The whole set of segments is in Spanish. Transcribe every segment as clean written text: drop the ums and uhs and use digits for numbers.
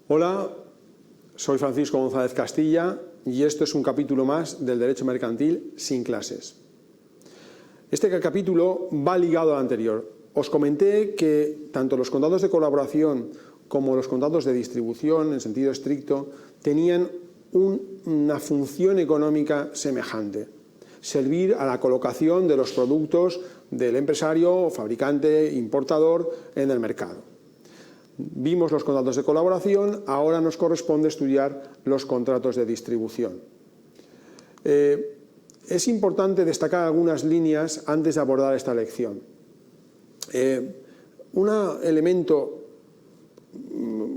Hola, soy Francisco González Castilla y esto es un capítulo más del Derecho Mercantil sin clases. Este capítulo va ligado al anterior. Os comenté que tanto los contratos de colaboración como los contratos de distribución, en sentido estricto, tenían una función económica semejante: servir a la colocación de los productos del empresario, fabricante, importador en el mercado. Vimos los contratos de colaboración, ahora nos corresponde estudiar los contratos de distribución. Es importante destacar algunas líneas antes de abordar esta lección. Un elemento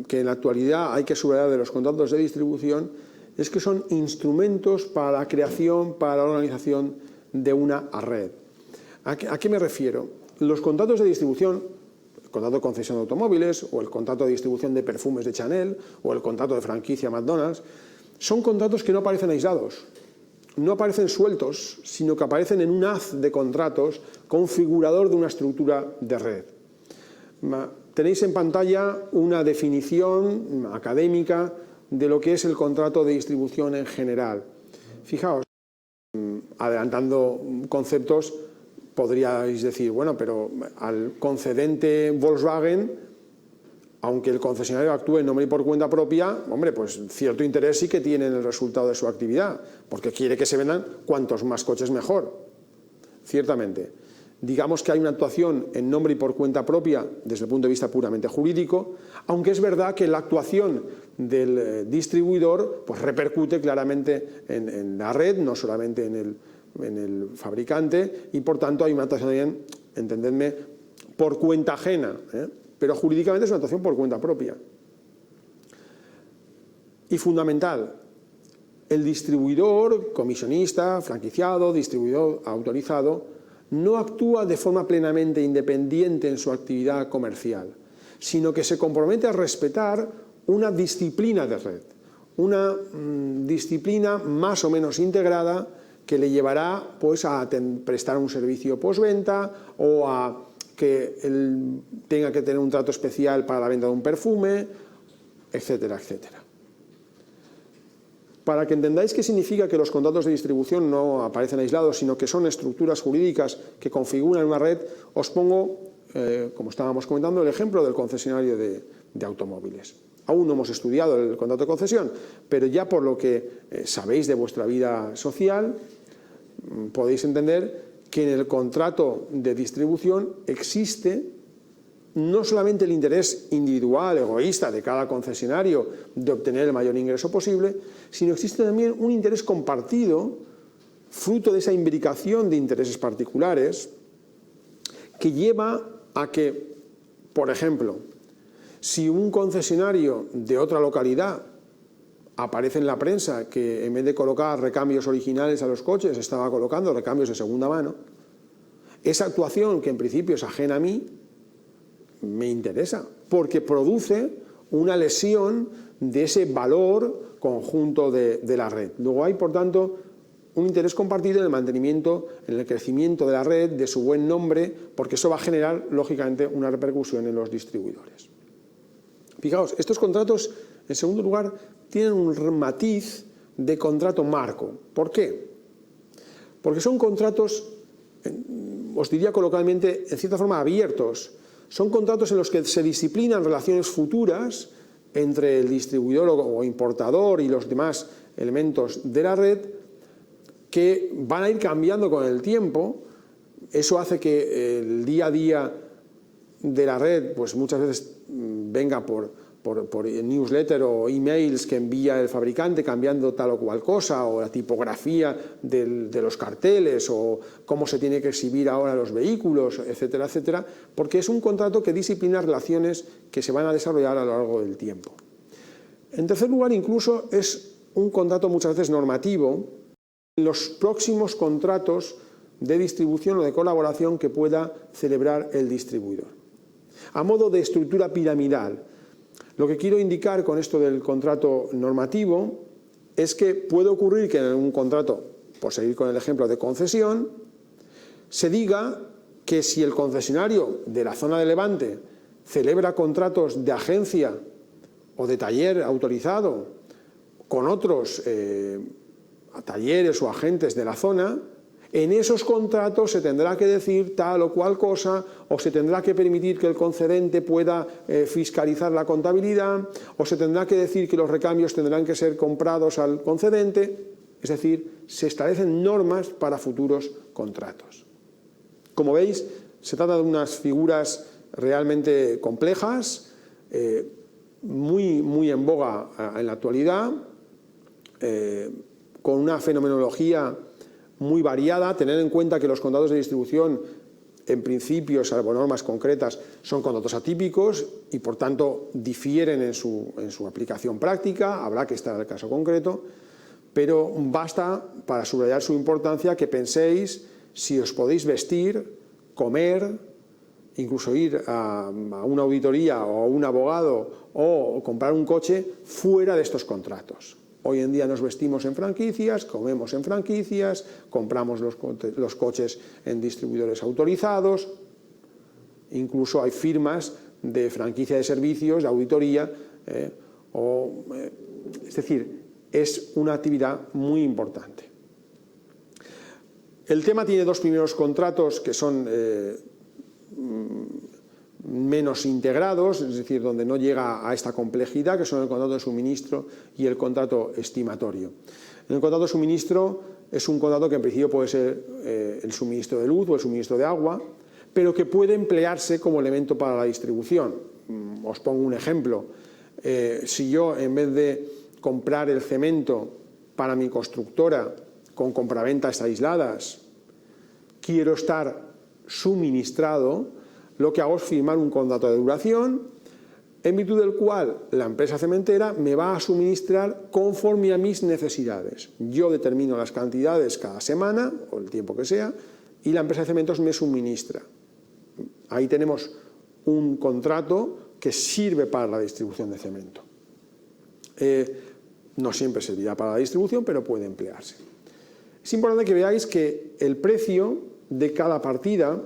que en la actualidad hay que subrayar de los contratos de distribución es que son instrumentos para la creación, para la organización de una red. ¿A qué me refiero? Los contratos de distribución, el contrato de concesión de automóviles o el contrato de distribución de perfumes de Chanel o el contrato de franquicia McDonald's, son contratos que no aparecen aislados, no aparecen sueltos, sino que aparecen en un haz de contratos configurador de una estructura de red. Tenéis en pantalla una definición académica de lo que es el contrato de distribución en general. Fijaos, adelantando conceptos, podríais decir, bueno, pero al concedente Volkswagen, aunque el concesionario actúe en nombre y por cuenta propia, hombre, pues cierto interés sí que tiene en el resultado de su actividad, porque quiere que se vendan cuantos más coches mejor, ciertamente. Digamos que hay una actuación en nombre y por cuenta propia desde el punto de vista puramente jurídico, aunque es verdad que la actuación del distribuidor pues repercute claramente en la red, no solamente en el fabricante, y por tanto hay una actuación también, entendedme, por cuenta ajena, pero jurídicamente es una actuación por cuenta propia. Y fundamental, el distribuidor, comisionista, franquiciado, distribuidor autorizado, no actúa de forma plenamente independiente en su actividad comercial, sino que se compromete a respetar una disciplina de red, una disciplina más o menos integrada que le llevará pues, a prestar un servicio postventa o a que él tenga que tener un trato especial para la venta de un perfume, etcétera, etcétera. Para que entendáis qué significa que los contratos de distribución no aparecen aislados, sino que son estructuras jurídicas que configuran una red, os pongo, como estábamos comentando, el ejemplo del concesionario de automóviles. Aún no hemos estudiado el contrato de concesión, pero ya por lo que sabéis de vuestra vida social, podéis entender que en el contrato de distribución existe no solamente el interés individual, egoísta de cada concesionario de obtener el mayor ingreso posible, sino existe también un interés compartido, fruto de esa imbricación de intereses particulares, que lleva a que, por ejemplo, si un concesionario de otra localidad aparece en la prensa que en vez de colocar recambios originales a los coches estaba colocando recambios de segunda mano, esa actuación, que en principio es ajena a mí, me interesa, porque produce una lesión de ese valor conjunto de la red. Luego hay, por tanto, un interés compartido en el mantenimiento, en el crecimiento de la red, de su buen nombre, porque eso va a generar, lógicamente, una repercusión en los distribuidores. Fijaos, estos contratos, en segundo lugar, tienen un matiz de contrato marco. ¿Por qué? Porque son contratos, os diría coloquialmente, en cierta forma abiertos. Son contratos en los que se disciplinan relaciones futuras entre el distribuidor o importador y los demás elementos de la red que van a ir cambiando con el tiempo. Eso hace que el día a día de la red pues muchas veces venga por newsletter o emails que envía el fabricante cambiando tal o cual cosa, o la tipografía de los carteles, o cómo se tiene que exhibir ahora los vehículos, etcétera, etcétera, porque es un contrato que disciplina relaciones que se van a desarrollar a lo largo del tiempo. En tercer lugar, incluso es un contrato muchas veces normativo en los próximos contratos de distribución o de colaboración que pueda celebrar el distribuidor. A modo de estructura piramidal, lo que quiero indicar con esto del contrato normativo es que puede ocurrir que en un contrato, por seguir con el ejemplo de concesión, se diga que si el concesionario de la zona de Levante celebra contratos de agencia o de taller autorizado con otros talleres o agentes de la zona, en esos contratos se tendrá que decir tal o cual cosa, o se tendrá que permitir que el concedente pueda fiscalizar la contabilidad, o se tendrá que decir que los recambios tendrán que ser comprados al concedente. Es decir, se establecen normas para futuros contratos. Como veis, se trata de unas figuras realmente complejas, muy en boga en la actualidad, con una fenomenología muy variada. Tener en cuenta que los contratos de distribución, en principio, salvo normas concretas, son contratos atípicos y por tanto difieren en su aplicación práctica. Habrá que estar en el caso concreto, pero basta para subrayar su importancia que penséis si os podéis vestir, comer, incluso ir a una auditoría o a un abogado o comprar un coche fuera de estos contratos. Hoy en día nos vestimos en franquicias, comemos en franquicias, compramos los coches en distribuidores autorizados, incluso hay firmas de franquicia de servicios, de auditoría, es decir, es una actividad muy importante. El tema tiene dos primeros contratos que son menos integrados, es decir, donde no llega a esta complejidad, que son el contrato de suministro y el contrato estimatorio. El contrato de suministro es un contrato que en principio puede ser el suministro de luz o el suministro de agua, pero que puede emplearse como elemento para la distribución. Os pongo un ejemplo. Si yo, en vez de comprar el cemento para mi constructora con compraventas aisladas, quiero estar suministrado, lo que hago es firmar un contrato de duración en virtud del cual la empresa cementera me va a suministrar conforme a mis necesidades. Yo determino las cantidades cada semana o el tiempo que sea y la empresa de cementos me suministra. Ahí tenemos un contrato que sirve para la distribución de cemento. No siempre servirá para la distribución, pero puede emplearse. Es importante que veáis que el precio de cada partida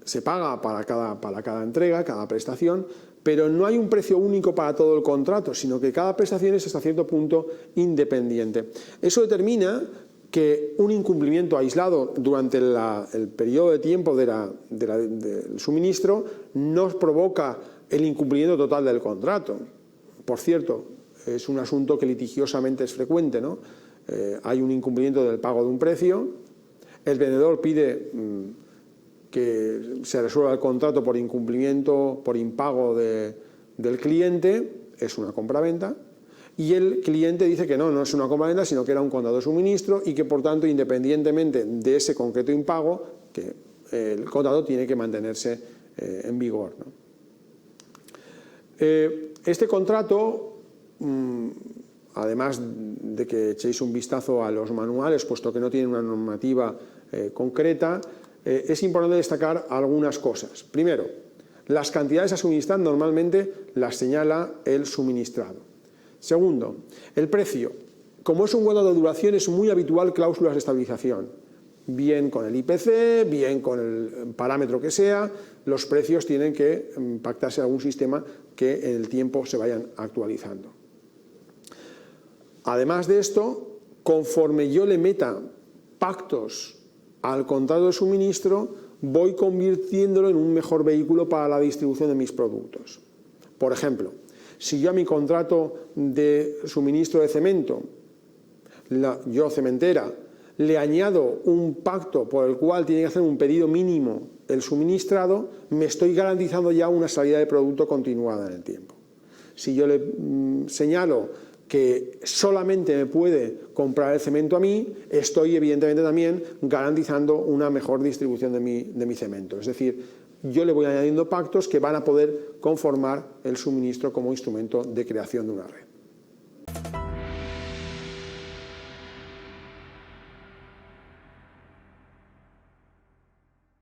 se paga para cada entrega, cada prestación, pero no hay un precio único para todo el contrato, sino que cada prestación es hasta cierto punto independiente. Eso determina que un incumplimiento aislado durante el periodo de tiempo del suministro no provoca el incumplimiento total del contrato. Por cierto, es un asunto que litigiosamente es frecuente, ¿no? Hay un incumplimiento del pago de un precio, el vendedor pide que se resuelva el contrato por incumplimiento, por impago del cliente, es una compraventa, y el cliente dice que no es una compraventa, sino que era un contrato de suministro y que por tanto, independientemente de ese concreto impago, que el contrato tiene que mantenerse en vigor, ¿no? Este contrato, además de que echéis un vistazo a los manuales, puesto que no tienen una normativa concreta, es importante destacar algunas cosas. Primero, las cantidades a suministrar normalmente las señala el suministrado. Segundo, el precio. Como es un contrato de duración, es muy habitual cláusulas de estabilización. Bien con el IPC, bien con el parámetro que sea, los precios tienen que pactarse en algún sistema que en el tiempo se vayan actualizando. Además de esto, conforme yo le meta pactos al contrato de suministro, voy convirtiéndolo en un mejor vehículo para la distribución de mis productos. Por ejemplo, si yo a mi contrato de suministro de cemento, yo cementera, le añado un pacto por el cual tiene que hacer un pedido mínimo el suministrado, me estoy garantizando ya una salida de producto continuada en el tiempo. Si yo le señalo que solamente me puede comprar el cemento a mí, estoy evidentemente también garantizando una mejor distribución de mi cemento. Es decir, yo le voy añadiendo pactos que van a poder conformar el suministro como instrumento de creación de una red.